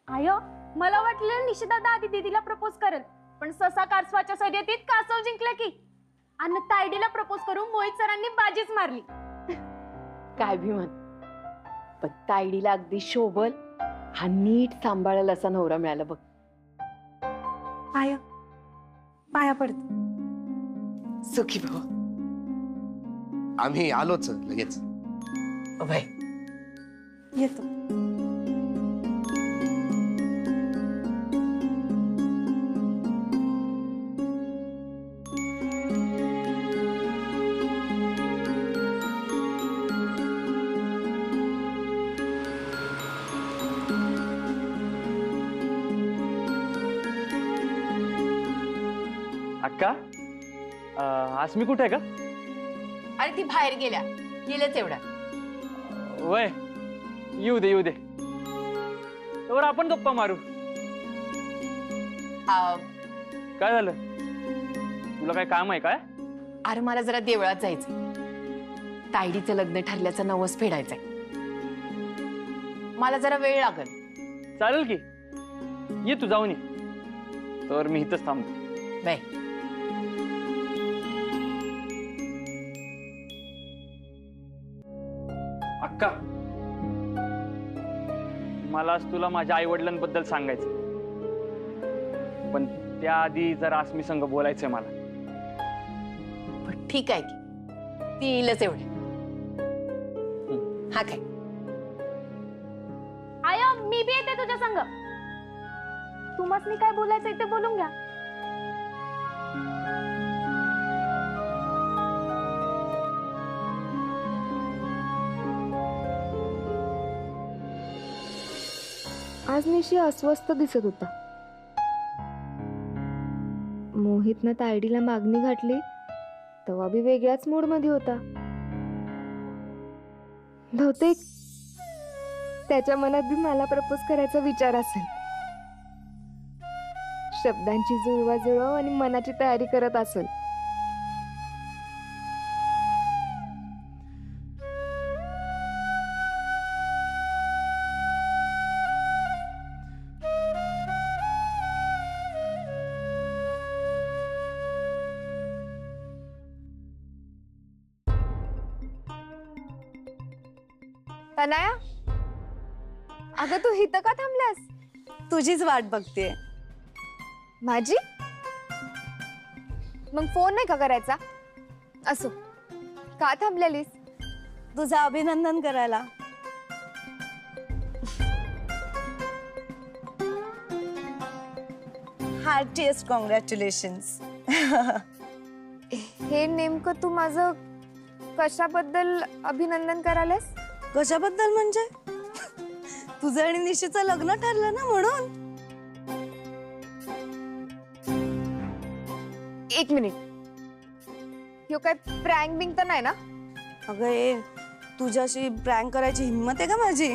I मला वाटलं निशिदादा आधी दीदीला प्रपोज करेल, पण ससा कारसवाच्या शर्यतीत कासव जिंकला की आणि तायडीला प्रपोज करून मोहित सरांनी बाजीच मारली. काय भी म्हण, पण तायडीला अगदी शोभल हा नीट सांभाळेल असा नवरा मिळाला बघ. आय पाया पडते. सुखी भाऊ. आम्ही आलोच लगेच. अभय येतो. अक्का, आसमी कुठे आहे का? अरे ती बाहेर गेलेच एवढा. वय येऊ दे येऊ दे, तर आपण गप्पा मारू. काय झालं, तुला काय काम आहे काय? अरे मला जरा देवळात जायचं, तायडीचं लग्न ठरल्याचं नवस फेडायचंय. मला जरा वेळ लागल. चालेल की, ये तू जाऊन ये, तर मी इथंच थांबतो. बाय. अक्का, मला आज तुला माझ्या आई वडिलांबद्दल सांगायचं, पण त्याआधी जरा आसमी संग बोलायचंय मला. पण ठीक आहे की, ती येईलच एवढे. हा काय, आय मी बी येते तुझ्या संग. तुम्हाला काय बोलायचंय ते बोलून घ्या. आज निशी अस्वस्थ दिसत होता. मोहितनं तायडीला मागणी घातली तेव्हा बी वेगळ्याच मूड मध्ये होता. बहुतेक त्याच्या मनात बी मला प्रपोज करायचा विचार असेल. शब्दांची जुळवाजुळव आणि मनाची तयारी करत असेल. तनया, अगं तू इथं का थांबल्यास? तुझीच वाट बघते. माझी? मग फोन नाही का करायचा? असो, का थांबलेलीस? तुझं अभिनंदन करायला. Heartiest congratulations. हे नेमकं तू माझं कशाबद्दल अभिनंदन करायलास? कशाबद्दल म्हणजे? तुझं आणि निशीचं लग्न ठरलं ना म्हणून. एक मिनिट, ह्यो काय प्रँक बिंक तर नाही ना? अगं ए, तुझ्याशी प्रँक करायची हिम्मत आहे का माझी?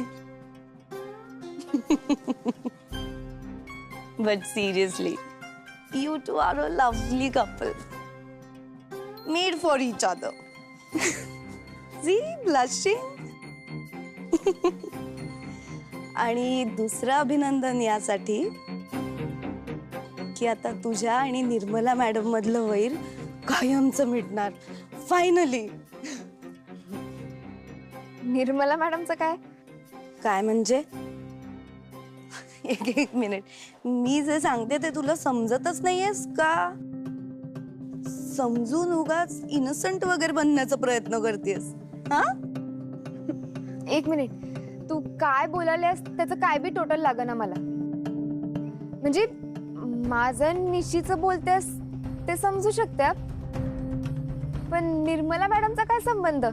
But seriously, you two are a lovely couple, made for each other. See, blushing. आणि दुसरं अभिनंदन यासाठी की आता तुझ्या आणि निर्मला मॅडम मधलं वैर कायमचं मिटणार फायनली. निर्मला मॅडमचं काय? काय म्हणजे? एक मिनिट, मी जे सांगते ते तुला समजतच नाहीयेस का? समजून उगाच इनोसंट वगैरे बनण्याचा प्रयत्न करतेस? हा, एक मिनिट, तू काय बोलायलास त्याचं काय बी टोटल लागना मला. म्हणजे माझं निशीचं बोलतेस ते समजू शकते, पण निर्मला मॅडमचा काय संबंध?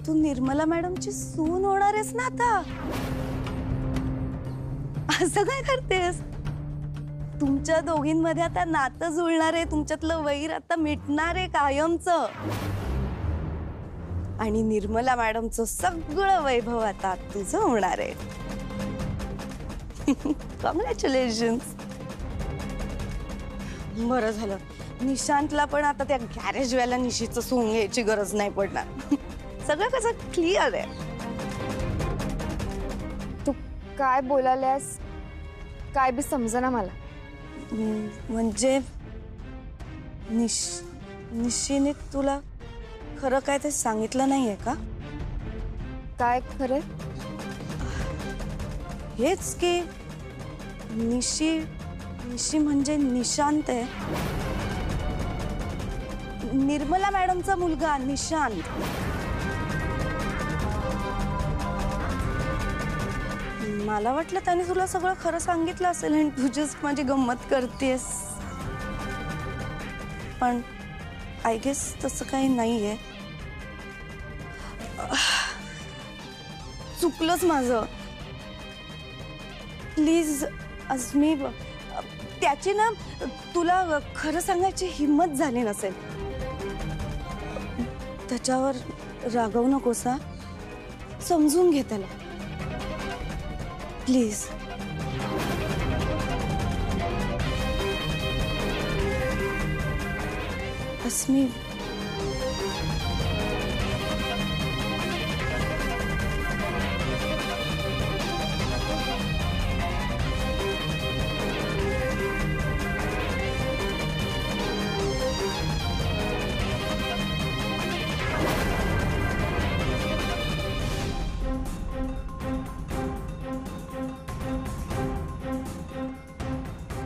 तू निर्मला मॅडमची सून होणार आहेस ना आता. असं काय करतेस? तुमच्या दोघींमध्ये आता नातं जुळणार आहे, तुमच्यातलं वैर आता मिटणार आहे कायमचं. आणि निर्मला मॅडमचं सगळं वैभव आता तुझं होणार आहे. कॉंग्रॅच्युलेशन्स. बरं झालं, निशांतला पण आता त्या गॅरेजवाल्या निशीचं सोंग घ्यायची गरज नाही पडणार. सगळं कसं क्लिअर आहे. तू काय बोलायलास काय बी समजेना मला. म्हणजे निशीने तुला खरं काय ते सांगितलं नाहीये का? काय खरं? हेच की निशी म्हणजे निशांत आहे. निर्मला मॅडमचा मुलगा निशांत. मला वाटलं त्याने तुला सगळं खरं सांगितलं असेल आणि तू जस्ट माझी गंमत करतेस. पण आय गेस तसं काही नाहीये. चुकलंच माझं. प्लीज अस्मी, त्याची ना तुला खरं सांगायची हिम्मत झाली नसेल. त्याच्यावर रागवू नकोस हा. समजून घे त्याला प्लीज. अस्मी,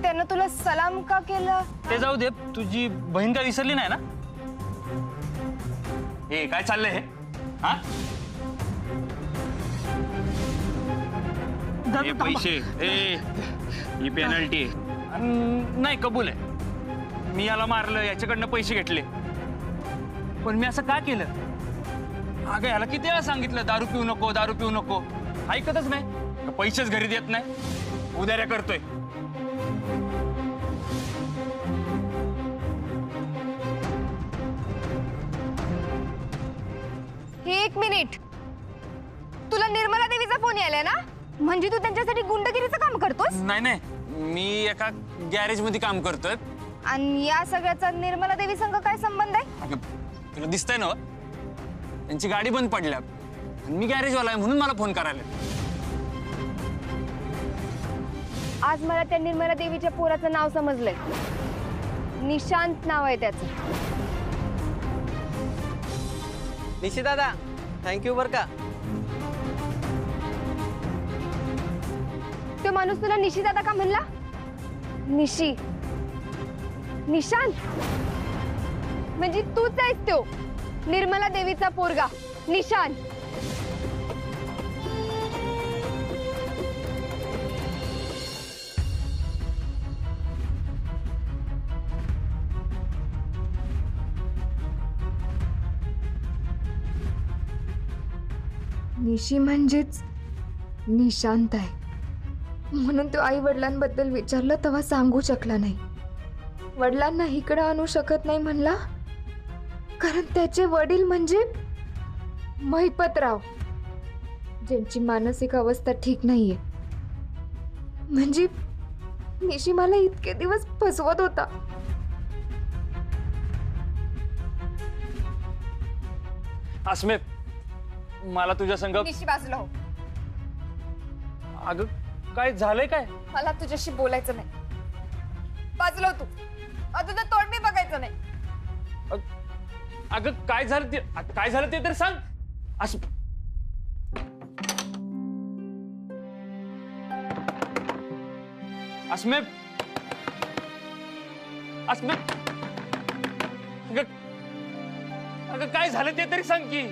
त्यानं तुला सलाम का केला? ते जाऊ दे, तुझी बहीण काय विसरली नाही ना? हे काय चाललंय हे? हा? हे पैसे, ही पेनल्टी नाही, कबूल आहे. मी याला मारलं, याच्याकडनं पैसे घेतले. पण मी असं का केलं? अगं याला किती वेळा सांगितलं दारू पिऊ नको, दारू पिऊ नको. ऐकतच नाही. पैसेच घरी देत नाही. उदाऱ्या करतोय. एक मिनिट, तुला निर्मला देवीचा फोन यायलाय ना? म्हणजे तू त्यांच्यासाठी गुंडगिरीचं काम करतोस? नाही नाही, मी एका गॅरेज मध्ये काम करतोय. आणि या सगळ्याचा निर्मला देवी संग काय संबंध आहे? अगं, तुला दिसतंय ना त्यांची गाडी बंद पडल्या आणि मी गॅरेजवाला आहे म्हणून मला फोन करायला. आज मला त्या निर्मला देवीच्या पोराचं नाव समजलंय. निशांत नाव आहे त्याचं. निशी दादा, थँक्यू बर का. तो माणूस तुला निशी दादा का म्हणला? निशी, निशांत म्हणजे तूच आहेस तो निर्मला देवीचा पोरगा निशांत. निशी म्हणजेच निशांत आहे. म्हणून तो आई वडिलांबद्दल विचारलं तेव्हा सांगू शकला नाही. वडिलांना इकडे आणू शकत नाही म्हणला कारण त्याचे वडील म्हणजे महिपतराव, ज्यांची मानसिक अवस्था ठीक नाहीये. म्हणजे निशी मला इतके दिवस फसवत होता. अस्मे, मला तुझ्या संग. निशी बाजूला हो. अगं काय झालंय काय? मला तुझ्याशी बोलायचं नाही. बाजूला हो तू. तुझं तोंड मी बघायचं नाही. अगं काय झालं ते, काय झालं ते तर सांग. अस्मे, अस्मे, अगं काय झालं ते तरी सांग की.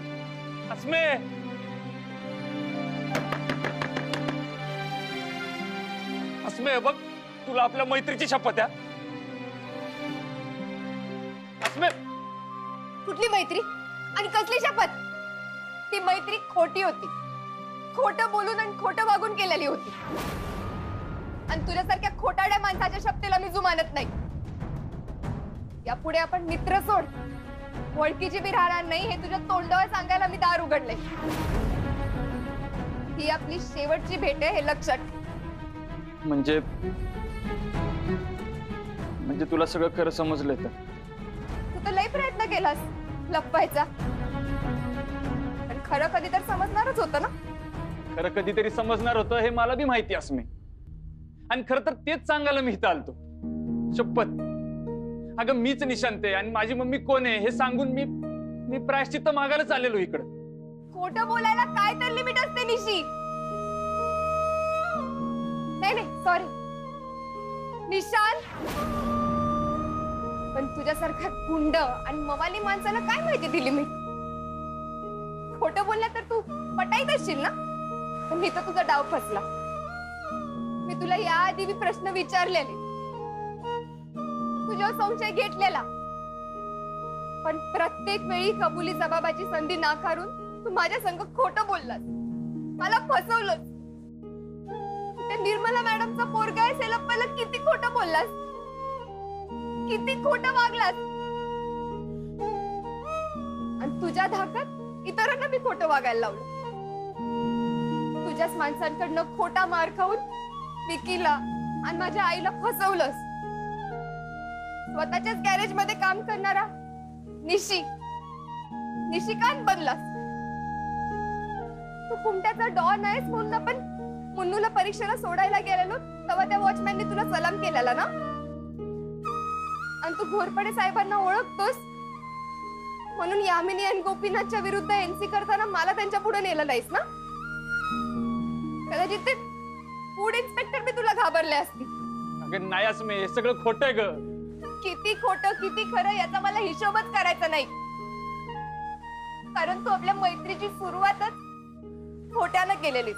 अस्मे, अस्मे बघ, तुला आपल्या मैत्रीची शपथ आहे. अस्मे, कुठली मैत्री आणि कसली शपथ? ती मैत्री खोटी होती. खोटं बोलून आणि खोटं वागून केलेली होती. आणि तुझ्यासारख्या खोटाड्या माणसाच्या शपथेला मी जुमानत नाही. यापुढे आपण मित्र सोड, ओळखीची बी राहणार नाही हे तुझ्या तोंडावर सांगायला मी दार उघडले. ही आपली शेवटची भेट आहे हे लक्षात. म्हणजे तुला सगळं खरं समजलं तर? तू तर लई प्रयत्न केलास लपवायचा, पण खरं कधी तर समजणारच होतं ना. खरं कधीतरी समजणार होतं हे मला बी माहिती. अस्मी, आणि खरं तर तेच सांगायला मी इथं आलतो. शपथ, अगं मीच निशांत आहे आणि माझी मम्मी कोण आहे हे सांगून मी प्रायश्चित्त मागायलाच आलेलो इकडं. खोटं बोलायला काय तर लिमिट असते निशी. नाही सॉरी निशांत, पण तुझ्यासारखा गुंड आणि मवाली माणसाला काय माहिती ती लिमिट. खोटं बोललं तर तू पटाईत असशील ना, पण मी तर तुझा डाव फसला. मी तुला याआधी मी प्रश्न विचारलेले, तुझ्यावर संशय घेतलेला, पण प्रत्येक वेळी कबुली जबाबाची संधी नाकारून तू माझ्या संग खोटं बोललास, मला फसवलंस. त्या निर्मला मॅडमचा पोरगा आहे सेलप्पाला किती खोटं बोललास, किती खोटं वागलास. आणि तुझ्या धाकात इतरांना मी खोटं वागायला लावलं. तुझ्याच माणसांकडनं खोटा मार खाऊन विकीला आणि माझ्या आईला फसवलंस. स्वतःच्याच गॅरेज मध्ये काम करणारा निशिकांत बनलास. तू कुमट्याचा डॉन आहेस म्हणून आपण मुन्नूला परीक्षेला सोडायला गेलेलो तेव्हा त्या वॉचमॅनने तुला सलाम केलेला ना. आणि तू घोरपडे साहेबांना ओळखतोस म्हणून यामिनी आणि गोपीनाथच्या विरुद्ध एनसी करताना मला त्यांच्या पुढे नेलं नाहीस ना. कदाचित ते फूड इन्स्पेक्टर मी तुला घाबरले असतील. अगं नाही असं हे सगळं खोटं आहे ग. किती खोटं किती खरं याचा मला हिशोबच करायचा नाही, कारण तू आपल्या मैत्रीची सुरुवातच खोट्यानं केलेली.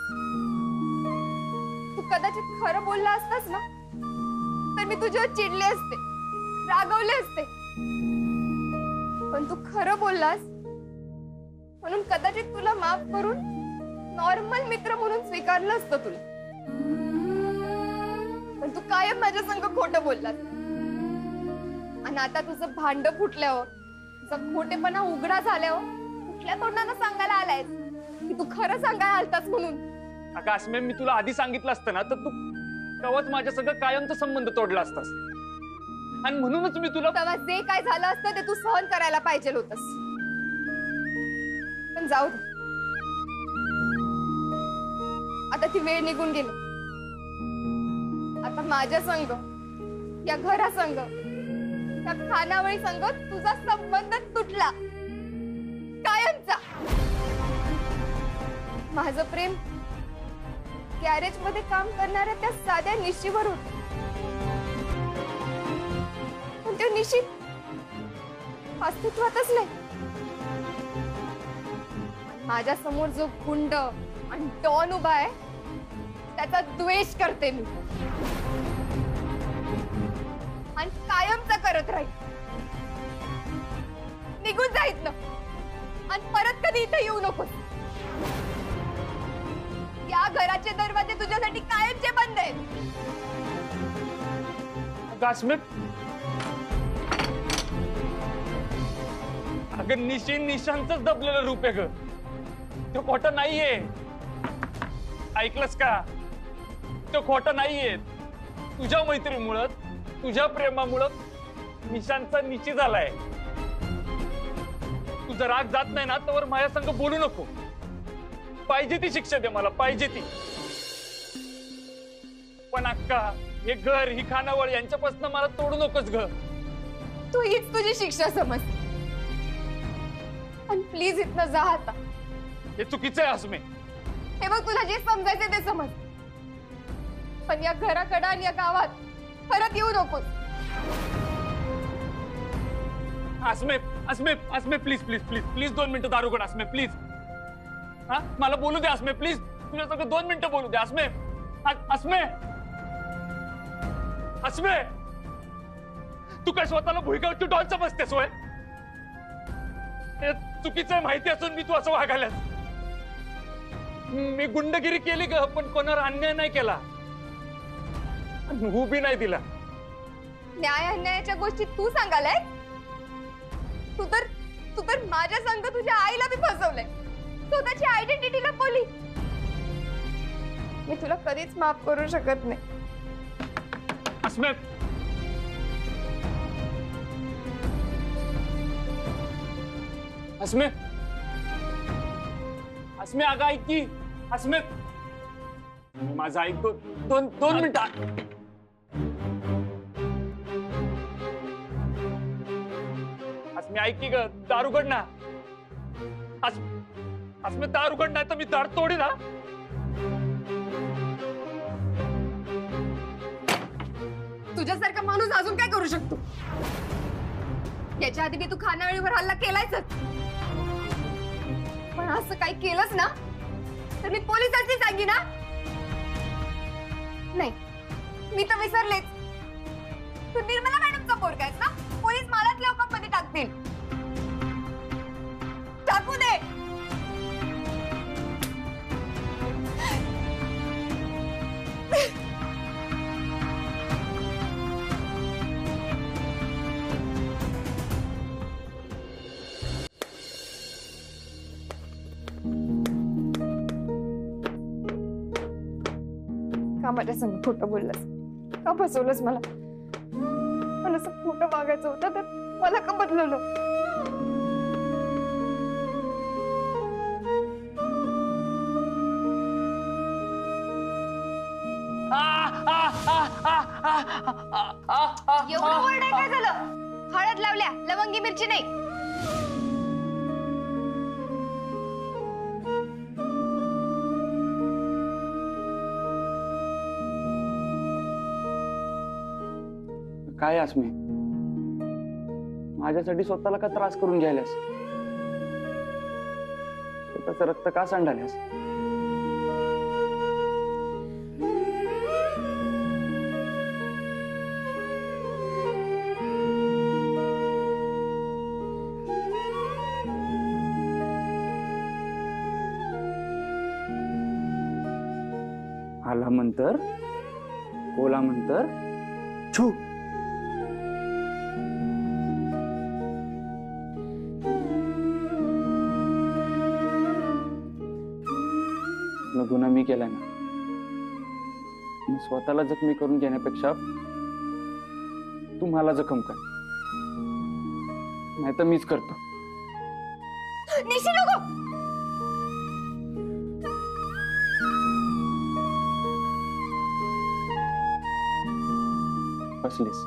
तू कदाचित खरं बोलला असतास ना तर मी तुझ्यावर चिडले असते, रागवले असते, पण तू खरं बोललास म्हणून कदाचित तुला माफ करून नॉर्मल मित्र म्हणून स्वीकारलं असतं तुला. पण तू कायम माझ्या संग खोटं बोललास. आणि आता तुझं भांड फुटल्यावर, तुझा खोटेपणा उघडा झाल्यावर कुठल्या तोंडानं सांगायला आलायस की तू खरं सांगायला आलतास म्हणून. अगं अस्मे, मी तुला आधी सांगितलं असतं ना तर तू तेव्हाच माझ्या सगळं कायमचा संबंध तोडला असतास. आणि म्हणूनच मी तुला तेव्हा जे काय झालं असतं ते तू सहन करायला पाहिजे होतस. पण जाऊ दे, आता ती वेळ निघून गेली. आता माझ्या संग, या घरासंग, त्या खानावळी संग तुझा संबंध तुटला कायमचा. माझं प्रेम गॅरेज मध्ये काम करणाऱ्या त्या साध्या निशीवर होत, पण तो निशी अस्तित्वातच नाही. माझ्या समोर जो गुंड आणि डॉन उभा आहे त्याचा द्वेष करते मी आणि कायमचा करत राहील. निघून जाईत ना आणि परत कधी इथे येऊ नकोस. या घराचे दरवाजे तुझ्यासाठी कायमचे बंद आहेत. अस्मे, अगं निशांतच दबलेलं रूप आहे ग, तो खोटं नाहीये. ऐकलंस का? तो खोटं नाहीये. तुझ्या मैत्रीमुळं, तुझ्या प्रेमामुळं निशांतचा निश्चित झालाय. तुझा राग जात नाही ना तर माझ्या संग बोलू नको. पाहिजे ती शिक्षा दे मला, पाहिजे ती. पण अक्का, हे घर, ही खानावळ यांच्यापासून मला तोडू नकोस ग. तू हीच तुझी शिक्षा समज आणि प्लीज इथनं जा आता. हे चुकीचं आहे अस्मे. हे बघ, तुला जे समजायचे ते समज, पण या घराकडं आणि या गावात परत येऊ नकोस. अस्मे, अस्मे, अस्मे, प्लीज प्लीज प्लीज प्लीज 2 मिनिटं दारू काढ अस्मे, प्लीज. हा, मला बोलू दे अस्मे, प्लीज. तुझ्या सगळं 2 मिनिटं बोलू दे अस्मे. अस्मे, अस्मे, तू काय स्वतःला भुईगावची डॉन समजतेस होय? हे चुकीचं आहे माहिती असून मी तू असं वागायलास. मी गुंडगिरी केली ग, पण कोणावर अन्याय नाही केला, उभी नाही दिला. न्याय अन्यायाच्या गोष्टी तू सांगालाय. तू तर माझ्या संग तुझ्या आईला बी फसवलंय, स्वतःची आयडेंटिटी लपवली. मी तुला कधीच माफ करू शकत नाही. अस्मे, अस्मे, अस्मे, अगं ऐक की. अस्मे, माझं ऐक दोन दोन मिनिटं. आज मी ऐक की ग, दार उघड ना. आज मी दार उघड नाही तर मी दार तोडी ना. तुझ्यासारखा माणूस अजून काय करू शकतो? याच्या आधी मी तू खानावळीवर हल्ला केलायच, पण असं काही केलंच ना तर मी पोलिसांनी सांगी ना. नाही, मी तर विसरलेच. तू निर्मला मॅडमचा पोरगा आहेस ना. पोलीस मलाच लॉकअप मध्ये टाकतील. टाकू दे. का माझ्या संग खोटं बोललास? का फसवलंस मला? मला असं खोटं वागायचं होतं तर मला का बदलवलं? एवढं ओरडाय काय झालं? हळद लावल्या, लवंगी मिरची नाही. काय अस्मी, माझ्यासाठी स्वतःला का त्रास करून घ्यायलास? स्वतःचं रक्त का सांडाल्यास? आला म्हणतर, कोला म्हणतर, छू. गुन्हा मी केलाय ना, मग स्वतःला जखमी करून घेण्यापेक्षा तुम्हाला जखम कर, नाही तर मीच करतो. निशी नको. फसलीस,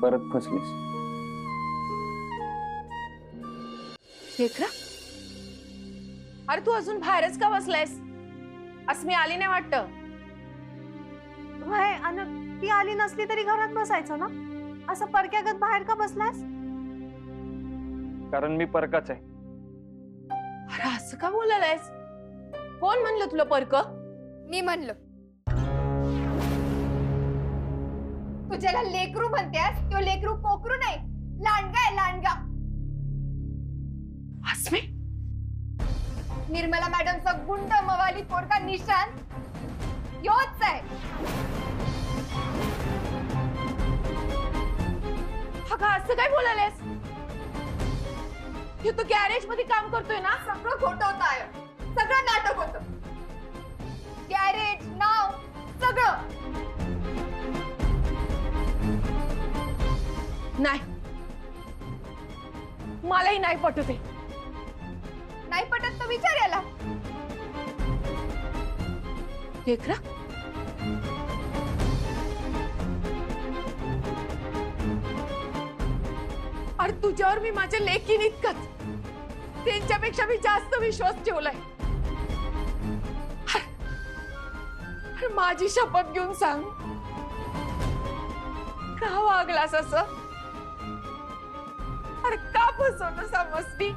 परत फसलीस. शेखरा, अरे तू अजून बाहेरच का बसलायस? अस्मी आली नाही वाटतं. वय अन ती आली नसली तरी घरात बसायचं ना. असं परक्यागत बाहेर का बसलास? कारण मी परकाच आहे. अरे असं का बोलायलायस? कोण म्हणलं तुला परक? मी म्हणलो. तू ज्याला लेकरू म्हणतेस तो लेकरू कोकरू नाही, लांडगा आहे, लांडगा. अस्मी, निर्मला मॅडमचा गुंड मवाली पोरगा निशान योच आहे. अगं असं काय बोलायलायस? हे तो गॅरेज मध्ये काम करतोय ना? सगळं खोटं होतं आहे, सगळं नाटक होतं. गॅरेज, नाव, सगळं. नाही, मलाही नाही पटत आहे. नाही पटत तर विचार याला. शेखरा, अरे तुझ्यावर मी माझ्या लेकीन इतकंच, त्यांच्यापेक्षा मी जास्त विश्वास ठेवलाय. अरे माझी शपथ घेऊन सांग, का वागलास असं? अरे का फसवलं समजती?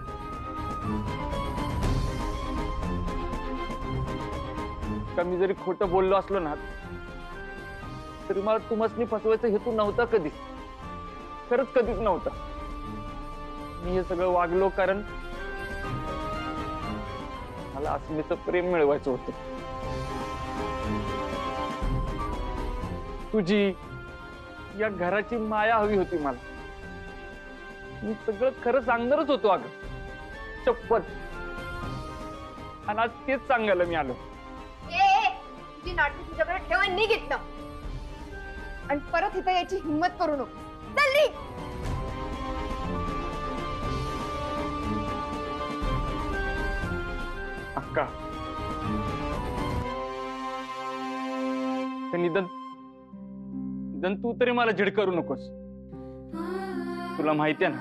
मी जरी खोटं बोललो असलो ना तरी मला तुम्हाला फसवायचा हेतू नव्हता कधीच. खरंच कधीच नव्हता. मी हे सगळं वागलो कारण मला अस्मीचं प्रेम मिळवायचं होतं. तुझी या घराची माया हवी होती मला. मी सगळं खरं सांगणारच होतो अगं, शपथ. आणि आज तेच सांगायला मी आलो. तुझी नाटक तुझ्याकडे ठेवा, निघ इथनं. आणि परत इथं याची हिंमत करू नको. चल निघ. अक्का, निदान तू तरी मला झिड करू नकोस. तुला माहितीये ना,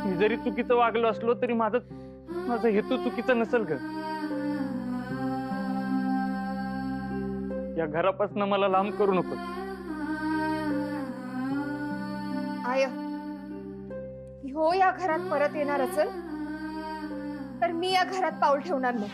मी जरी चुकीचं वागलो असलो तरी माझा हेतू चुकीचा नसेल ग. या घरापासून मला लांब करू नकोस. आय हो या घरात परत येणार असेल तर मी या घरात पाऊल ठेवणार नाही.